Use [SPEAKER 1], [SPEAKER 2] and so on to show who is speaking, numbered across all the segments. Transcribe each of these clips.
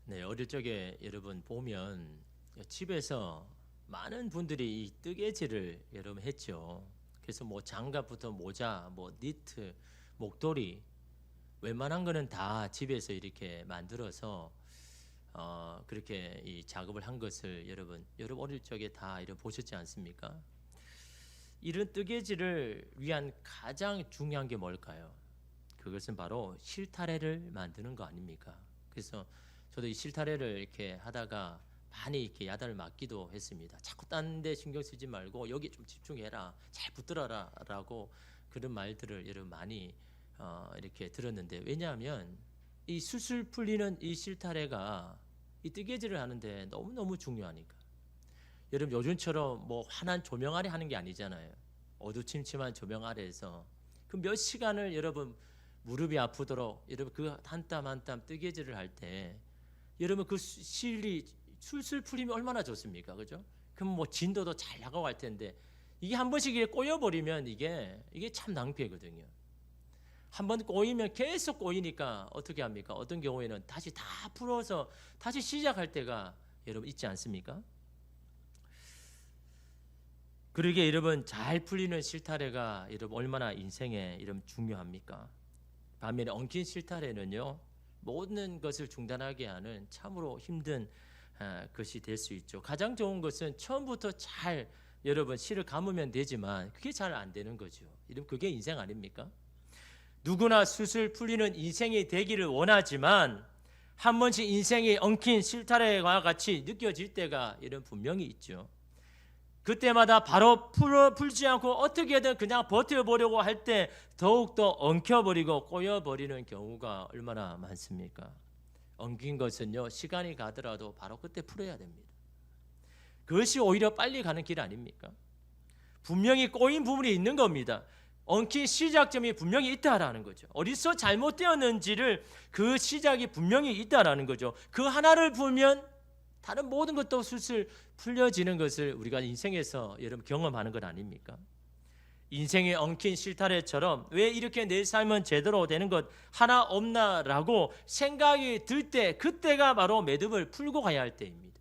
[SPEAKER 1] 네, 어릴 적에 여러분 보면 집에서 많은 분들이 이 뜨개질을 여러분 했죠. 그래서 뭐 장갑부터 모자, 뭐 니트, 목도리 웬만한 거는 다 집에서 이렇게 만들어서 그렇게 이 작업을 한 것을 여러분 어릴 적에 다 이런 보셨지 않습니까? 이런 뜨개질을 위한 가장 중요한 게 뭘까요? 그것은 바로 실타래를 만드는 거 아닙니까? 그래서 저도 이 실타래를 이렇게 하다가 많이 이렇게 야단을 맞기도 했습니다. 자꾸 딴 데 신경 쓰지 말고 여기 좀 집중해라, 잘 붙들어라라고 그런 말들을 여러분 많이 이렇게 들었는데, 왜냐하면 이 술술 풀리는 이 실타래가 이 뜨개질을 하는데 너무너무 중요하니까. 여러분 요즘처럼 뭐 환한 조명 아래 하는 게 아니잖아요. 어두침침한 조명 아래에서 그 몇 시간을 여러분 무릎이 아프도록 여러분 그 한 땀 한 땀 뜨개질을 할 때 여러분 그 실이 술술 풀리면 얼마나 좋습니까? 그죠? 그럼 뭐 진도도 잘 나가고 할 텐데 이게 한 번씩 이게 꼬여버리면 이게 참 낭비거든요. 한 번 꼬이면 계속 꼬이니까 어떻게 합니까? 어떤 경우에는 다시 다 풀어서 다시 시작할 때가 여러분 있지 않습니까? 그러게 여러분 잘 풀리는 실타래가 여러분 얼마나 인생에 여러분 중요합니까? 반면에 엉킨 실타래는요 모든 것을 중단하게 하는 참으로 힘든 것이 될 수 있죠. 가장 좋은 것은 처음부터 잘 여러분 실을 감으면 되지만 그게 잘 안 되는 거죠. 여러분 그게 인생 아닙니까? 누구나 술술 풀리는 인생이 되기를 원하지만 한 번씩 인생이 엉킨 실타래와 같이 느껴질 때가 이런 분명히 있죠. 그때마다 바로 풀지 않고 어떻게든 그냥 버텨보려고 할 때 더욱더 엉켜버리고 꼬여버리는 경우가 얼마나 많습니까? 엉킨 것은요 시간이 가더라도 바로 그때 풀어야 됩니다. 그것이 오히려 빨리 가는 길 아닙니까? 분명히 꼬인 부분이 있는 겁니다. 엉킨 시작점이 분명히 있다라는 거죠. 어디서 잘못되었는지를 그 시작이 분명히 있다라는 거죠. 그 하나를 풀면 다른 모든 것도 술술 풀려지는 것을 우리가 인생에서 여러분 경험하는 것 아닙니까? 인생의 엉킨 실타래처럼 왜 이렇게 내 삶은 제대로 되는 것 하나 없나라고 생각이 들 때 그때가 바로 매듭을 풀고 가야 할 때입니다.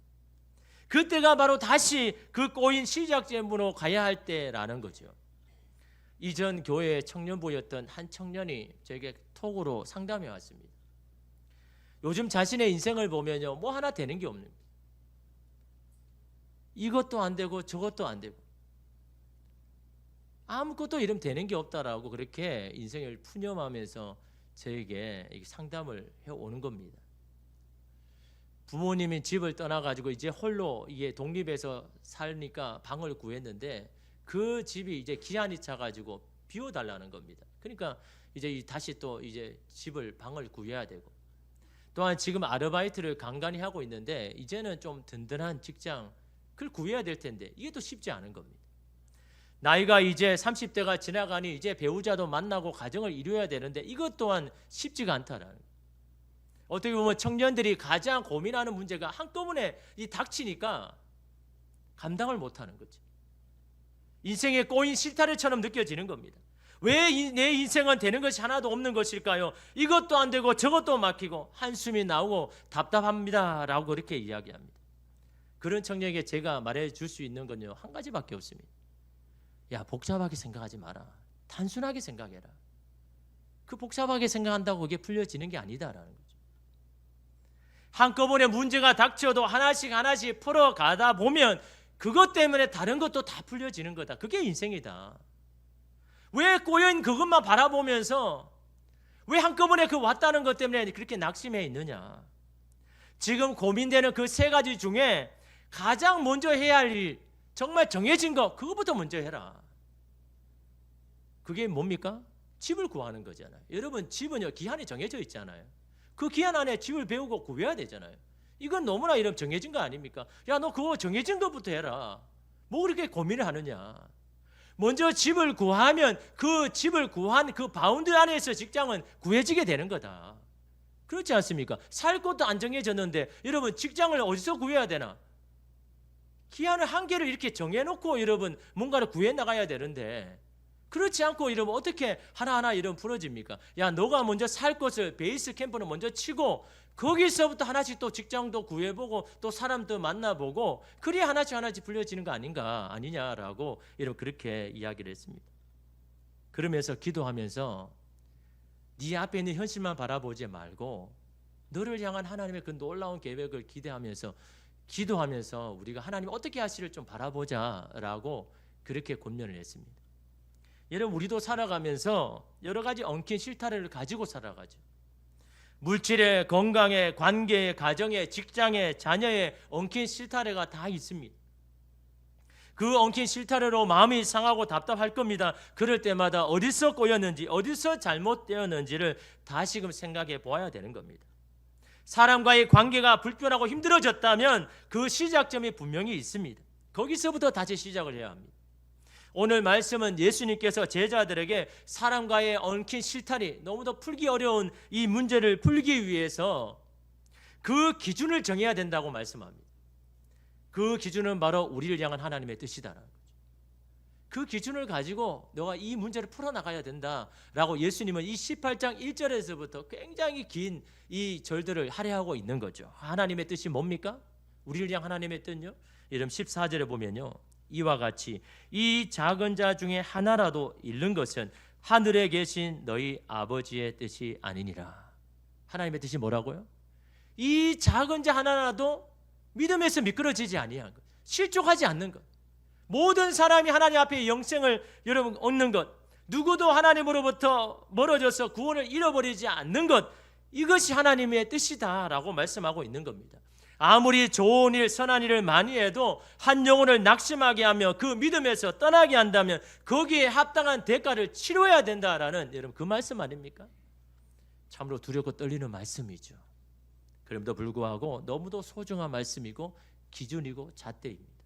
[SPEAKER 1] 그때가 바로 다시 그 꼬인 시작점으로 가야 할 때라는 거죠. 이전 교회 청년부였던 한 청년이 저에게 톡으로 상담해 왔습니다. 요즘 자신의 인생을 보면요 뭐 하나 되는 게 없는 거예요. 이것도 안 되고 저것도 안 되고 아무것도 이름 되는 게 없다라고 그렇게 인생을 푸념하면서 저에게 상담을 해오는 겁니다. 부모님이 집을 떠나가지고 이제 홀로 이게 독립해서 살니까 방을 구했는데 그 집이 이제 기한이 차가지고 비워달라는 겁니다. 그러니까 이제 다시 또 이제 방을 구해야 되고, 또한 지금 아르바이트를 간간히 하고 있는데 이제는 좀 든든한 직장 그걸 구해야 될 텐데 이게 또 쉽지 않은 겁니다. 나이가 이제 30대가 지나가니 이제 배우자도 만나고 가정을 이루어야 되는데 이것 또한 쉽지가 않다라는 거예요. 어떻게 보면 청년들이 가장 고민하는 문제가 한꺼번에 닥치니까 감당을 못하는 거죠. 인생에 꼬인 실타래처럼 느껴지는 겁니다. 왜 내 인생은 되는 것이 하나도 없는 것일까요? 이것도 안 되고 저것도 막히고 한숨이 나오고 답답합니다라고 그렇게 이야기합니다. 그런 청년에게 제가 말해줄 수 있는 건요 한 가지밖에 없습니다. 야, 복잡하게 생각하지 마라. 단순하게 생각해라. 그 복잡하게 생각한다고 그게 풀려지는 게 아니다라는 거죠. 한꺼번에 문제가 닥쳐도 하나씩 풀어가다 보면 그것 때문에 다른 것도 다 풀려지는 거다. 그게 인생이다. 왜 꼬여있는 그것만 바라보면서 왜 한꺼번에 그 왔다는 것 때문에 그렇게 낙심해 있느냐. 지금 고민되는 그 세 가지 중에 가장 먼저 해야 할 일, 정말 정해진 거 그거부터 먼저 해라. 그게 뭡니까? 집을 구하는 거잖아요. 여러분 집은요 기한이 정해져 있잖아요. 그 기한 안에 집을 배우고 구해야 되잖아요. 이건 너무나 이런 정해진 거 아닙니까? 야, 너 그거 정해진 것부터 해라. 뭐 그렇게 고민을 하느냐. 먼저 집을 구하면 그 집을 구한 그 바운드 안에서 직장은 구해지게 되는 거다. 그렇지 않습니까? 살 곳도 안 정해졌는데 여러분 직장을 어디서 구해야 되나? 기한을 한 개를 이렇게 정해놓고 여러분 뭔가를 구해 나가야 되는데 그렇지 않고 이러면 어떻게 하나하나 이러면 풀어집니까? 야, 너가 먼저 살 곳을 베이스 캠프는 먼저 치고 거기서부터 하나씩 또 직장도 구해보고 또 사람도 만나보고 그래야 하나씩 풀려지는 거 아니냐라고 이러면 그렇게 이야기를 했습니다. 그러면서 기도하면서 네 앞에 있는 현실만 바라보지 말고 너를 향한 하나님의 그 놀라운 계획을 기대하면서 기도하면서 우리가 하나님 어떻게 하시를 좀 바라보자라고 그렇게 권면을 했습니다. 여러분, 우리도 살아가면서 여러 가지 엉킨 실타래를 가지고 살아가죠. 물질에, 건강에, 관계에, 가정에, 직장에, 자녀에 엉킨 실타래가 다 있습니다. 그 엉킨 실타래로 마음이 상하고 답답할 겁니다. 그럴 때마다 어디서 꼬였는지, 어디서 잘못되었는지를 다시금 생각해 보아야 되는 겁니다. 사람과의 관계가 불편하고 힘들어졌다면 그 시작점이 분명히 있습니다. 거기서부터 다시 시작을 해야 합니다. 오늘 말씀은 예수님께서 제자들에게 사람과의 엉킨 실타래, 너무도 풀기 어려운 이 문제를 풀기 위해서 그 기준을 정해야 된다고 말씀합니다. 그 기준은 바로 우리를 향한 하나님의 뜻이다라는 거죠. 그 기준을 가지고 너가 이 문제를 풀어나가야 된다라고 예수님은 이 18장 1절에서부터 굉장히 긴 이 절들을 할애하고 있는 거죠. 하나님의 뜻이 뭡니까? 우리를 향한 하나님의 뜻은요? 이름 14절에 보면요, 이와 같이 이 작은 자 중에 하나라도 잃는 것은 하늘에 계신 너희 아버지의 뜻이 아니니라. 하나님의 뜻이 뭐라고요? 이 작은 자 하나라도 믿음에서 미끄러지지 아니한 것, 실족하지 않는 것, 모든 사람이 하나님 앞에 영생을 여러분 얻는 것, 누구도 하나님으로부터 멀어져서 구원을 잃어버리지 않는 것, 이것이 하나님의 뜻이다라고 말씀하고 있는 겁니다. 아무리 좋은 일, 선한 일을 많이 해도 한 영혼을 낙심하게 하며 그 믿음에서 떠나게 한다면 거기에 합당한 대가를 치러야 된다라는 여러분 그 말씀 아닙니까? 참으로 두렵고 떨리는 말씀이죠. 그럼에도 불구하고 너무도 소중한 말씀이고 기준이고 잣대입니다.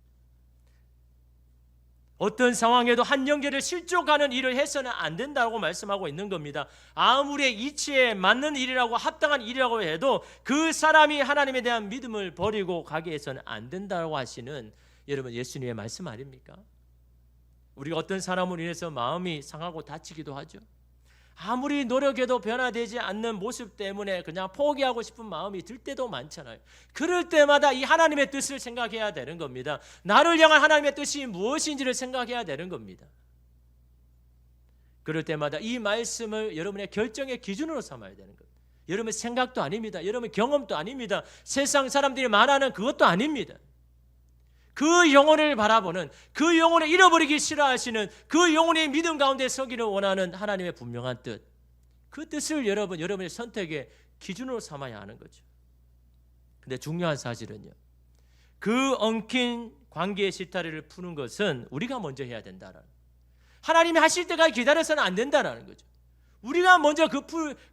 [SPEAKER 1] 어떤 상황에도 한 영계를 실족하는 일을 해서는 안 된다고 말씀하고 있는 겁니다. 아무리 이치에 맞는 일이라고 합당한 일이라고 해도 그 사람이 하나님에 대한 믿음을 버리고 가게 해서는 안 된다고 하시는 여러분 예수님의 말씀 아닙니까? 우리가 어떤 사람으로 인해서 마음이 상하고 다치기도 하죠. 아무리 노력해도 변화되지 않는 모습 때문에 그냥 포기하고 싶은 마음이 들 때도 많잖아요. 그럴 때마다 이 하나님의 뜻을 생각해야 되는 겁니다. 나를 향한 하나님의 뜻이 무엇인지를 생각해야 되는 겁니다. 그럴 때마다 이 말씀을 여러분의 결정의 기준으로 삼아야 되는 겁니다. 여러분의 생각도 아닙니다. 여러분의 경험도 아닙니다. 세상 사람들이 말하는 그것도 아닙니다. 그 영혼을 바라보는, 그 영혼을 잃어버리기 싫어하시는, 그 영혼이 믿음 가운데 서기를 원하는 하나님의 분명한 뜻, 그 뜻을 여러분의 선택의 기준으로 삼아야 하는 거죠. 근데 중요한 사실은요, 그 엉킨 관계의 실타래를 푸는 것은 우리가 먼저 해야 된다라는, 하나님이 하실 때까지 기다려서는 안 된다라는 거죠. 우리가 먼저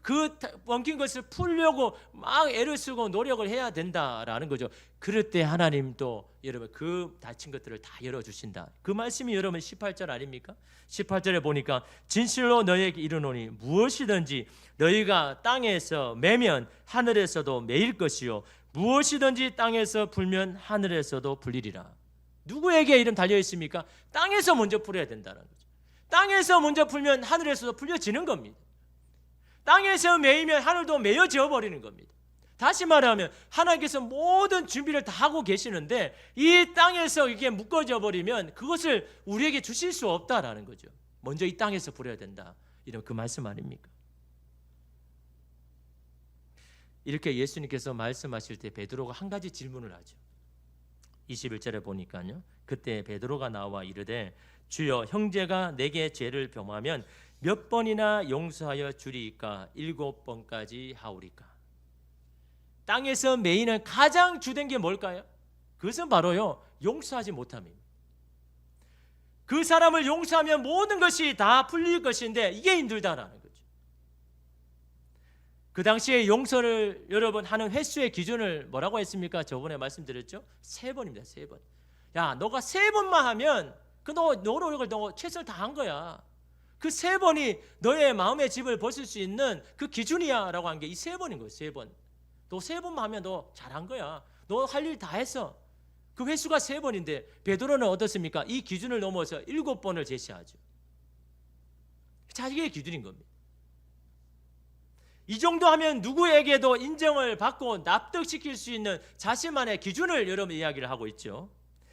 [SPEAKER 1] 그 엉킨 것을 풀려고 막 애를 쓰고 노력을 해야 된다라는 거죠. 그럴 때 하나님도 여러분 그 닫힌 것들을 다 열어주신다. 그 말씀이 여러분 18절 아닙니까? 18절에 보니까 진실로 너희에게 이르노니 무엇이든지 너희가 땅에서 매면 하늘에서도 매일 것이요 무엇이든지 땅에서 풀면 하늘에서도 풀리리라. 누구에게 이름 달려 있습니까? 땅에서 먼저 풀어야 된다는 거죠. 땅에서 먼저 풀면 하늘에서도 풀려지는 겁니다. 땅에서 매이면 하늘도 매여져 버리는 겁니다. 다시 말하면 하나님께서 모든 준비를 다 하고 계시는데 이 땅에서 이게 묶어져 버리면 그것을 우리에게 주실 수 없다라는 거죠. 먼저 이 땅에서 풀어야 된다. 이런 그 말씀 아닙니까? 이렇게 예수님께서 말씀하실 때 베드로가 한 가지 질문을 하죠. 21절에 보니까요. 그때 베드로가 나와 이르되 주여 형제가 내게 죄를 범하면 몇 번이나 용서하여 주리이까? 7번까지 하오리까? 땅에서 매이는 가장 주된 게 뭘까요? 그것은 바로요 용서하지 못함입니다. 그 사람을 용서하면 모든 것이 다 풀릴 것인데 이게 힘들다라는 거죠. 그 당시에 용서를 여러분 하는 횟수의 기준을 뭐라고 했습니까? 저번에 말씀드렸죠. 3번입니다. 3번. 야, 너가 3번만 하면 그 너 노력을 너 최선을 다한 거야. 그 3번이 너의 마음의 집을 벗을 수 있는 그 기준이야라고 한 게 이 3번인 거예요. 3번. 너 3번만 하면 너 잘한 거야. 너 할 일 다 했어. 그 횟수가 3번인데 베드로는 어떻습니까? 이 기준을 넘어서 7번을 제시하죠. 자기의 기준인 겁니다. 이 정도 하면 누구에게도 인정을 받고 납득시킬 수 있는 자신만의 기준을 여러분 이야기를 하고 있죠.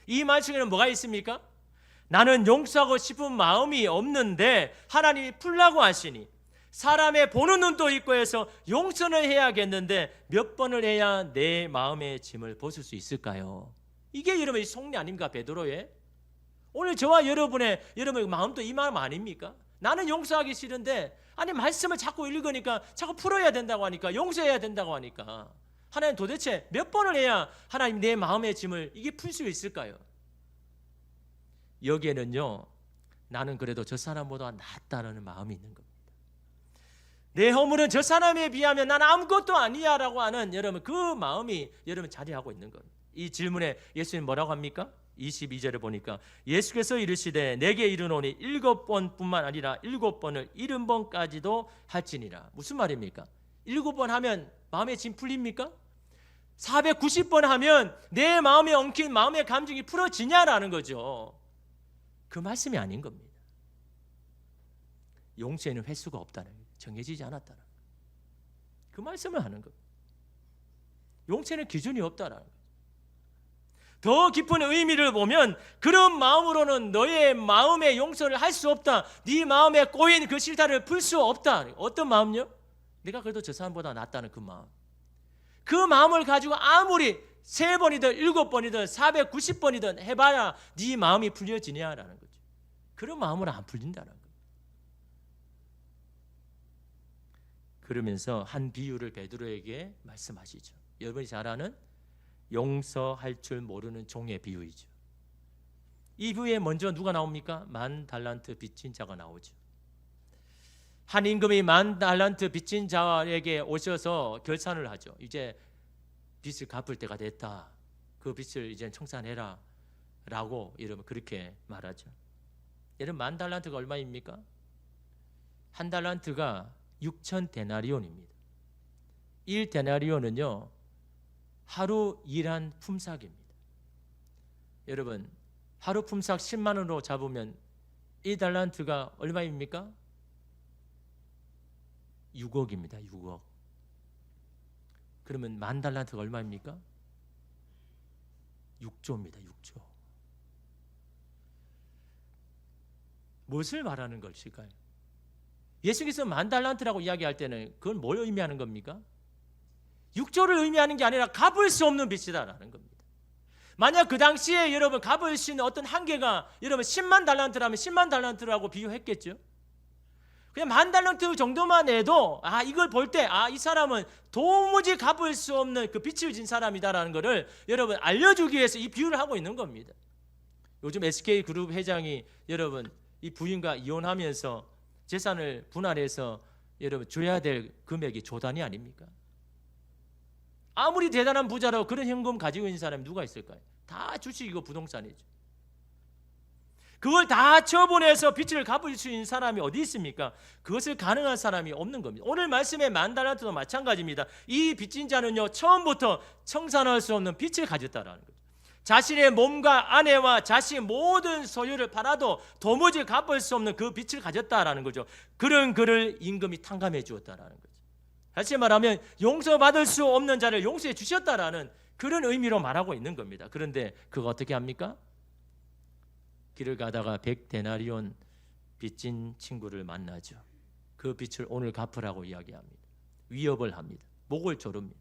[SPEAKER 1] 이 말씀에는 뭐가 있습니까? 나는 용서하고 싶은 마음이 없는데 하나님이 풀라고 하시니 사람의 보는 눈도 있고 해서 용서는 해야겠는데 몇 번을 해야 내 마음의 짐을 벗을 수 있을까요? 이게 여러분의 속리 아닙니까? 베드로의 오늘 저와 여러분의 마음도 이 마음 아닙니까? 나는 용서하기 싫은데 아니 말씀을 자꾸 읽으니까 자꾸 풀어야 된다고 하니까 용서해야 된다고 하니까 하나님 도대체 몇 번을 해야 하나님 내 마음의 짐을 이게 풀 수 있을까요? 여기에는요 나는 그래도 저 사람보다 낫다는 마음이 있는 겁니다. 내 허물은 저 사람에 비하면 난 아무것도 아니야 라고 하는 여러분 그 마음이 여러분 자리하고 있는 겁니다. 이 질문에 예수님 뭐라고 합니까? 22절에 보니까 예수께서 이르시되 내게 이르노니 7번뿐만 아니라 7번을 70번까지도 할지니라. 무슨 말입니까? 7번 하면 마음의 짐 풀립니까? 490번 하면 내 마음에 엉킨 마음의 감정이 풀어지냐라는 거죠. 그 말씀이 아닌 겁니다. 용서에는 횟수가 없다는 거예요. 정해지지 않았다는 거예요. 그 말씀을 하는 거예요. 용서에는 기준이 없다는 거예요. 더 깊은 의미를 보면 그런 마음으로는 너의 마음의 용서를 할 수 없다. 네 마음에 꼬인 그 실타를 풀 수 없다. 어떤 마음요? 내가 그래도 저 사람보다 낫다는 그 마음. 그 마음을 가지고 아무리 3번이든 7번이든 490번이든 해봐야 네 마음이 풀려지냐라는 거죠. 그런 마음으로 안 풀린다는 거예요. 그러면서 한 비유를 베드로에게 말씀하시죠. 여러분이 잘 아는 용서할 줄 모르는 종의 비유이죠. 이 비유에 먼저 누가 나옵니까? 10,000달란트 빚진 자가 나오죠. 한 임금이 10,000달란트 빚진 자에게 오셔서 결산을 하죠. 이제 빚을 갚을 때가 됐다. 그 빚을 이제 청산해라 라고 여러분 그렇게 말하죠. 여러분 10,000달란트가 얼마입니까? 한 달란트가 6,000데나리온입니다. 1데나리온은요 하루 일한 품삯입니다. 여러분 하루 품삯 10만 원으로 잡으면 1달란트가 얼마입니까? 6억입니다. 6억. 그러면 10,000달란트가 얼마입니까? 6조입니다. 6조. 무엇을 말하는 것일까요? 예수께서 10,000달란트라고 이야기할 때는 그건 뭘 의미하는 겁니까? 6조를 의미하는 게 아니라 갚을 수 없는 빚이다라는 겁니다. 만약 그 당시에 여러분 갚을 수 있는 어떤 한계가 여러분 10만 달란트라면 10만 달란트라고 비유했겠죠. 그냥 10,000달란트 정도만 해도 이걸 볼 때 이 사람은 도무지 갚을 수 없는 그 빚을 진 사람이다라는 것을 여러분 알려주기 위해서 이 비유를 하고 있는 겁니다. 요즘 SK그룹 회장이 여러분 이 부인과 이혼하면서 재산을 분할해서 여러분 줘야 될 금액이 조단위 아닙니까? 아무리 대단한 부자로 그런 현금 가지고 있는 사람이 누가 있을까요? 다 주식이고 부동산이죠. 그걸 다 처분해서 빚을 갚을 수 있는 사람이 어디 있습니까? 그것을 가능한 사람이 없는 겁니다. 오늘 말씀의 10,000달란트도 마찬가지입니다. 이 빚진 자는요 처음부터 청산할 수 없는 빚을 가졌다라는 거죠. 자신의 몸과 아내와 자신의 모든 소유를 팔아도 도무지 갚을 수 없는 그 빚을 가졌다라는 거죠. 그런 그를 임금이 탕감해 주었다라는 거죠. 다시 말하면 용서받을 수 없는 자를 용서해 주셨다라는 그런 의미로 말하고 있는 겁니다. 그런데 그거 어떻게 합니까? 길을 가다가 100데나리온 빚진 친구를 만나죠. 그 빚을 오늘 갚으라고 이야기합니다. 위협을 합니다. 목을 조릅니다.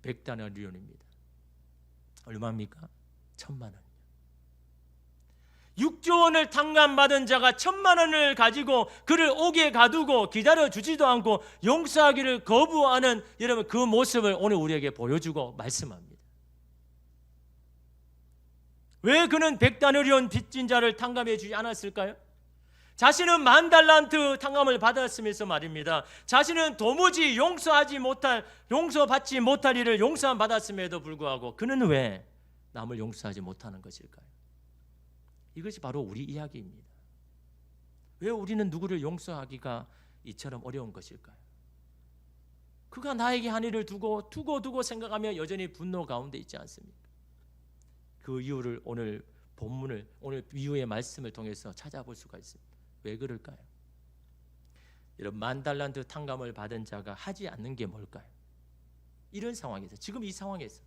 [SPEAKER 1] 100데나리온입니다. 얼마입니까? 1,000만 원. 6조 원을 탕감받은 자가 1,000만 원을 가지고 그를 옥에 가두고 기다려주지도 않고 용서하기를 거부하는 여러분 그 모습을 오늘 우리에게 보여주고 말씀합니다. 왜 그는 100데나리온 빚진 자를 탕감해 주지 않았을까요? 자신은 10,000달란트 탕감을 받았으면서 말입니다. 자신은 도무지 용서받지 못할 일을 용서함 받았음에도 불구하고 그는 왜 남을 용서하지 못하는 것일까요? 이것이 바로 우리 이야기입니다. 왜 우리는 누구를 용서하기가 이처럼 어려운 것일까요? 그가 나에게 한 일을 두고 생각하며 여전히 분노 가운데 있지 않습니까? 그 이유를 오늘 본문을 오늘 이후의 말씀을 통해서 찾아볼 수가 있습니다. 왜 그럴까요? 여러분, 10,000달란트 탕감을 받은 자가 하지 않는 게 뭘까요? 이런 상황에서, 지금 이 상황에서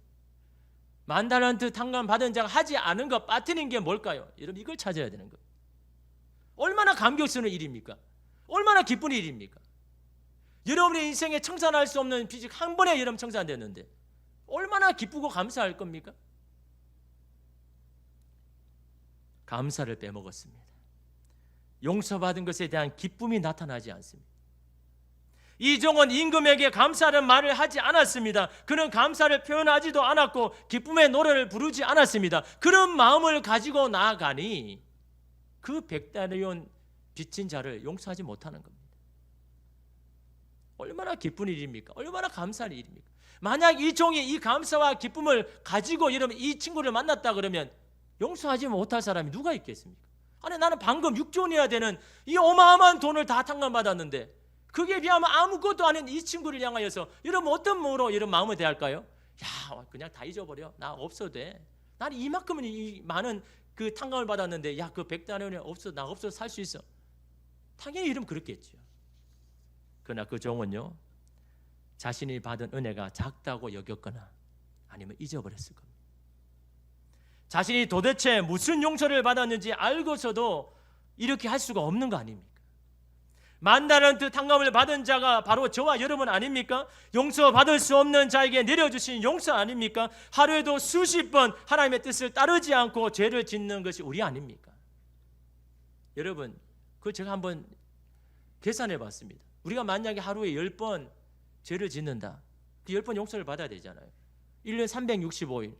[SPEAKER 1] 10,000달란트 탕감 받은 자가 하지 않은 것, 빠뜨린 게 뭘까요? 여러분, 이걸 찾아야 되는 거예요. 얼마나 감격스러운 일입니까? 얼마나 기쁜 일입니까? 여러분의 인생에 청산할 수 없는 빚이 한 번에 여러분 청산됐는데 얼마나 기쁘고 감사할 겁니까? 감사를 빼먹었습니다. 용서받은 것에 대한 기쁨이 나타나지 않습니다. 이종은 임금에게 감사하는 말을 하지 않았습니다. 그는 감사를 표현하지도 않았고 기쁨의 노래를 부르지 않았습니다. 그런 마음을 가지고 나아가니 그 100데나리온 빚진 자를 용서하지 못하는 겁니다. 얼마나 기쁜 일입니까? 얼마나 감사한 일입니까? 만약 이 종이 이 감사와 기쁨을 가지고 여러분 이 친구를 만났다 그러면 용서하지 못할 사람이 누가 있겠습니까? 아니, 나는 방금 6조 원이어야 되는 이 어마어마한 돈을 다 탕감받았는데 그게 비하면 아무것도 아닌 이 친구를 향하여서 여러분 어떤 마음으로 여러분 마음을 대할까요? 야, 그냥 다 잊어버려. 나 없어도 돼. 나는 이만큼은 이 많은 그 탕감을 받았는데 야, 그 100데나리온이 없어, 나 없어도 살 수 있어. 당연히 이러면 그렇겠죠. 그러나 그 종은요, 자신이 받은 은혜가 작다고 여겼거나 아니면 잊어버렸을 겁니다. 자신이 도대체 무슨 용서를 받았는지 알고서도 이렇게 할 수가 없는 거 아닙니까? 10,000달란트 탕감을 받은 자가 바로 저와 여러분 아닙니까? 용서받을 수 없는 자에게 내려주신 용서 아닙니까? 하루에도 수십 번 하나님의 뜻을 따르지 않고 죄를 짓는 것이 우리 아닙니까? 여러분, 그거 제가 한번 계산해 봤습니다. 우리가 만약에 하루에 10번 죄를 짓는다, 그 10번 용서를 받아야 되잖아요. 1년 365일.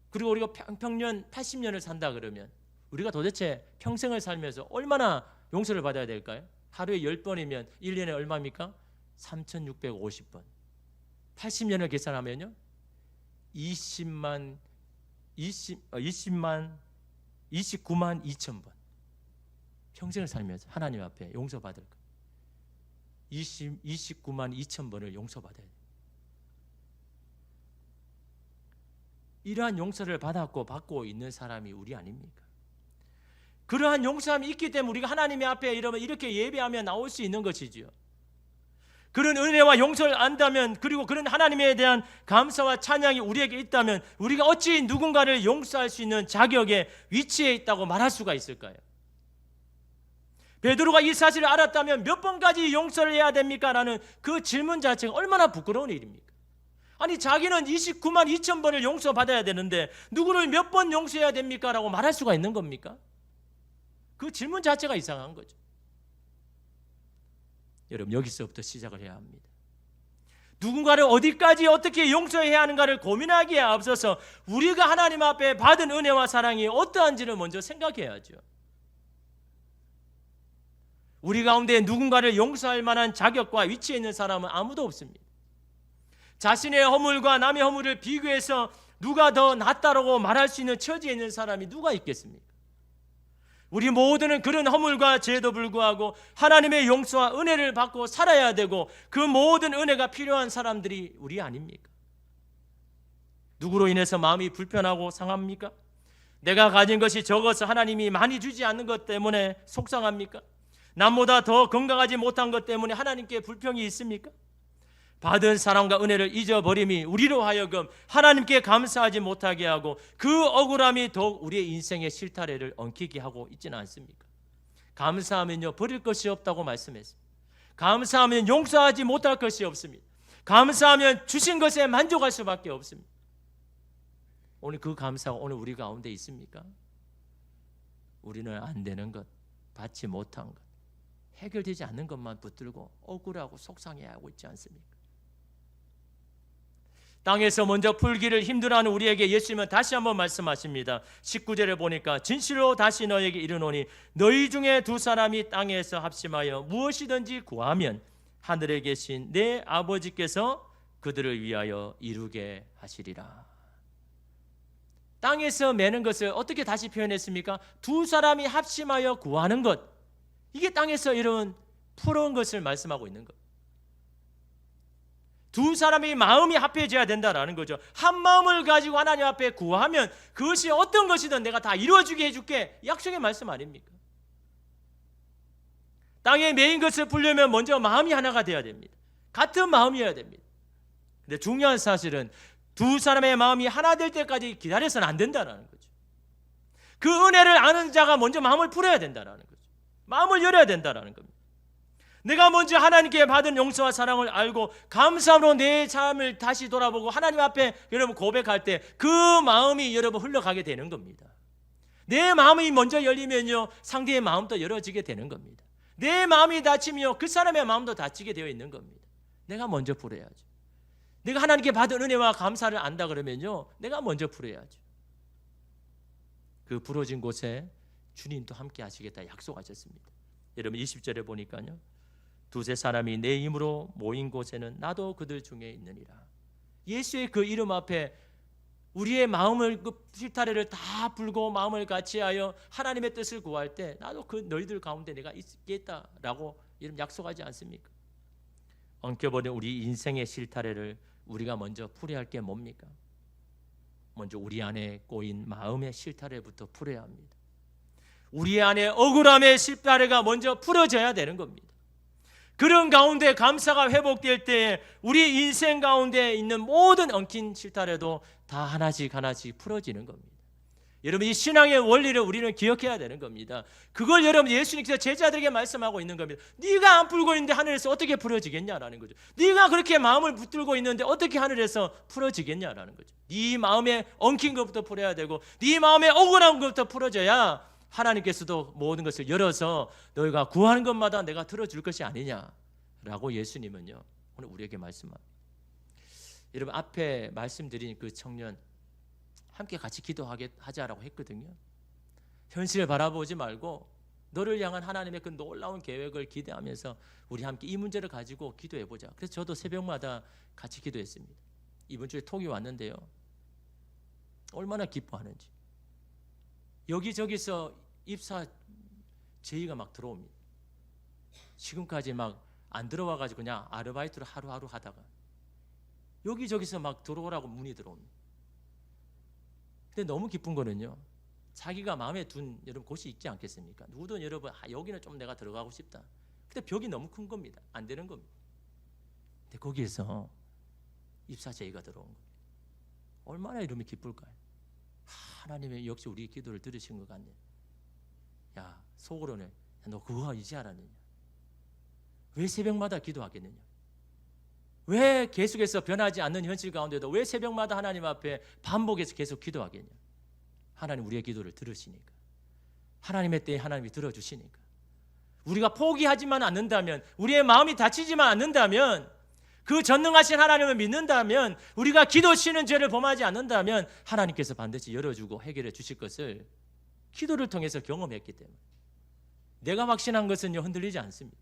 [SPEAKER 1] 그리고 우리가 평년 80년을 산다 그러면 우리가 도대체 평생을 살면서 얼마나 용서를 받아야 될까요? 하루에 10번이면 1년에 얼마입니까? 3,650번. 80년을 계산하면요 29만 2천 번. 평생을 살면서 하나님 앞에 용서받을 것. 29만 2천 번을 용서받아야 돼요. 이러한 용서를 받았고 받고 있는 사람이 우리 아닙니까? 그러한 용서함이 있기 때문에 우리가 하나님의 앞에 이렇게 예배하며 나올 수 있는 것이지요. 그런 은혜와 용서를 안다면, 그리고 그런 하나님에 대한 감사와 찬양이 우리에게 있다면 우리가 어찌 누군가를 용서할 수 있는 자격에 위치해 있다고 말할 수가 있을까요? 베드로가 이 사실을 알았다면 몇 번까지 용서를 해야 됩니까? 라는 그 질문 자체가 얼마나 부끄러운 일입니까? 아니, 자기는 29만 2천 번을 용서받아야 되는데 누구를 몇 번 용서해야 됩니까? 라고 말할 수가 있는 겁니까? 그 질문 자체가 이상한 거죠. 여러분, 여기서부터 시작을 해야 합니다. 누군가를 어디까지 어떻게 용서해야 하는가를 고민하기에 앞서서 우리가 하나님 앞에 받은 은혜와 사랑이 어떠한지를 먼저 생각해야죠. 우리 가운데 누군가를 용서할 만한 자격과 위치에 있는 사람은 아무도 없습니다. 자신의 허물과 남의 허물을 비교해서 누가 더 낫다라고 말할 수 있는 처지에 있는 사람이 누가 있겠습니까? 우리 모두는 그런 허물과 죄에도 불구하고 하나님의 용서와 은혜를 받고 살아야 되고 그 모든 은혜가 필요한 사람들이 우리 아닙니까? 누구로 인해서 마음이 불편하고 상합니까? 내가 가진 것이 적어서 하나님이 많이 주지 않는 것 때문에 속상합니까? 남보다 더 건강하지 못한 것 때문에 하나님께 불평이 있습니까? 받은 사랑과 은혜를 잊어버림이 우리로 하여금 하나님께 감사하지 못하게 하고 그 억울함이 더욱 우리의 인생의 실타래를 엉키게 하고 있지는 않습니까? 감사하면요 버릴 것이 없다고 말씀했습니다. 감사하면 용서하지 못할 것이 없습니다. 감사하면 주신 것에 만족할 수밖에 없습니다. 오늘 그 감사가 오늘 우리 가운데 있습니까? 우리는 안 되는 것, 받지 못한 것, 해결되지 않는 것만 붙들고 억울하고 속상해하고 있지 않습니까? 땅에서 먼저 풀기를 힘들어하는 우리에게 예수님은 다시 한번 말씀하십니다. 19절에 보니까 진실로 다시 너에게 이르노니 너희 중에 두 사람이 땅에서 합심하여 무엇이든지 구하면 하늘에 계신 내 아버지께서 그들을 위하여 이루게 하시리라. 땅에서 매는 것을 어떻게 다시 표현했습니까? 두 사람이 합심하여 구하는 것, 이게 땅에서 이런 풀어온 것을 말씀하고 있는 것. 두 사람의 마음이 합해져야 된다라는 거죠. 한 마음을 가지고 하나님 앞에 구하면 그것이 어떤 것이든 내가 다 이루어주게 해줄게, 약속의 말씀 아닙니까? 땅에 메인 것을 풀려면 먼저 마음이 하나가 돼야 됩니다. 같은 마음이어야 됩니다. 근데 중요한 사실은 두 사람의 마음이 하나 될 때까지 기다려서는 안 된다는 거죠. 그 은혜를 아는 자가 먼저 마음을 풀어야 된다는 거죠. 마음을 열어야 된다는 겁니다. 내가 먼저 하나님께 받은 용서와 사랑을 알고 감사함으로 내 삶을 다시 돌아보고 하나님 앞에 여러분 고백할 때 그 마음이 여러분 흘러가게 되는 겁니다. 내 마음이 먼저 열리면요, 상대의 마음도 열어지게 되는 겁니다. 내 마음이 닫히며 그 사람의 마음도 닫히게 되어 있는 겁니다. 내가 먼저 풀어야죠. 내가 하나님께 받은 은혜와 감사를 안다 그러면요, 내가 먼저 풀어야죠. 그 부러진 곳에 주님도 함께 하시겠다 약속하셨습니다. 여러분 20절에 보니까요, 두세 사람이 내 이름으로 모인 곳에는 나도 그들 중에 있느니라. 예수의 그 이름 앞에 우리의 마음을, 그 실타래를 다 풀고 마음을 같이하여 하나님의 뜻을 구할 때 나도 그 너희들 가운데 내가 있겠다라고 이런 약속하지 않습니까? 엉켜버린 우리 인생의 실타래를 우리가 먼저 풀어야 할 게 뭡니까? 먼저 우리 안에 꼬인 마음의 실타래부터 풀어야 합니다. 우리 안에 억울함의 실타래가 먼저 풀어져야 되는 겁니다. 그런 가운데 감사가 회복될 때에 우리 인생 가운데 있는 모든 엉킨 실타래도 다 하나씩 하나씩 풀어지는 겁니다. 여러분, 이 신앙의 원리를 우리는 기억해야 되는 겁니다. 그걸 여러분 예수님께서 제자들에게 말씀하고 있는 겁니다. 네가 안 풀고 있는데 하늘에서 어떻게 풀어지겠냐라는 거죠. 네가 그렇게 마음을 붙들고 있는데 어떻게 하늘에서 풀어지겠냐라는 거죠. 네 마음에 엉킨 것부터 풀어야 되고 네 마음에 억울한 것부터 풀어져야 하나님께서도 모든 것을 열어서 너희가 구하는 것마다 내가 들어줄 것이 아니냐라고 예수님은요 오늘 우리에게 말씀합니다. 여러분, 앞에 말씀드린 그 청년 함께 같이 기도하자라고 했거든요. 현실을 바라보지 말고 너를 향한 하나님의 그 놀라운 계획을 기대하면서 우리 함께 이 문제를 가지고 기도해보자. 그래서 저도 새벽마다 같이 기도했습니다. 이번 주에 톡이 왔는데요, 얼마나 기뻐하는지. 여기저기서 입사 제의가 막 들어옵니다. 지금까지 막 안 들어와가지고 그냥 아르바이트로 하루하루 하다가 여기저기서 막 들어오라고 문이 들어옵니다. 근데 너무 기쁜 거는요, 자기가 마음에 둔 여러분 곳이 있지 않겠습니까? 누구든 여러분 여기는 좀 내가 들어가고 싶다. 근데 벽이 너무 큰 겁니다. 안 되는 겁니다. 근데 거기에서 입사 제의가 들어온 거예요. 얼마나 이러면 기쁠까요? 하나님의 역시 우리 기도를 들으신 것 같네. 야, 속으로는 야, 너 그거 이제 알았느냐? 왜 새벽마다 기도하겠느냐? 왜 계속해서 변하지 않는 현실 가운데도 왜 새벽마다 하나님 앞에 반복해서 계속 기도하겠냐? 하나님 우리의 기도를 들으시니까, 하나님의 때에 하나님이 들어주시니까. 우리가 포기하지만 않는다면, 우리의 마음이 다치지만 않는다면, 그 전능하신 하나님을 믿는다면, 우리가 기도 쉬는 죄를 범하지 않는다면 하나님께서 반드시 열어주고 해결해 주실 것을 기도를 통해서 경험했기 때문에 내가 확신한 것은요 흔들리지 않습니다.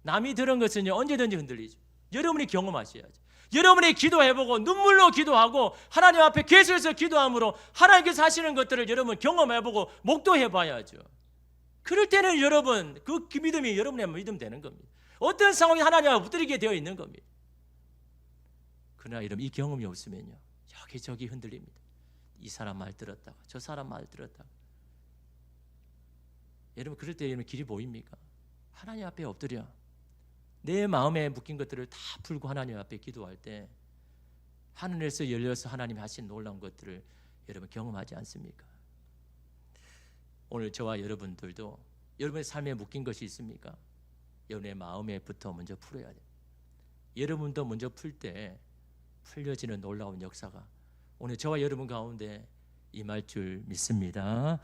[SPEAKER 1] 남이 들은 것은요 언제든지 흔들리죠. 여러분이 경험하셔야죠. 여러분이 기도해보고 눈물로 기도하고 하나님 앞에 계속해서 기도함으로 하나님께서 하시는 것들을 여러분 경험해보고 목도해봐야죠. 그럴 때는 여러분 그 믿음이 여러분의 믿음 되는 겁니다. 어떤 상황이 하나님 앞에 붙들리게 되어 있는 겁니다. 그러나 여러분 이 경험이 없으면요 여기저기 흔들립니다. 이 사람 말 들었다가 저 사람 말 들었다가. 여러분 그럴 때 여러분 길이 보입니까? 하나님 앞에 엎드려 내 마음에 묶인 것들을 다 풀고 하나님 앞에 기도할 때 하늘에서 열려서 하나님이 하신 놀라운 것들을 여러분 경험하지 않습니까? 오늘 저와 여러분들도 여러분의 삶에 묶인 것이 있습니까? 여러분의 마음에부터 먼저 풀어야 돼요. 여러분도 먼저 풀 때 풀려지는 놀라운 역사가 오늘 저와 여러분 가운데 임할 줄 믿습니다.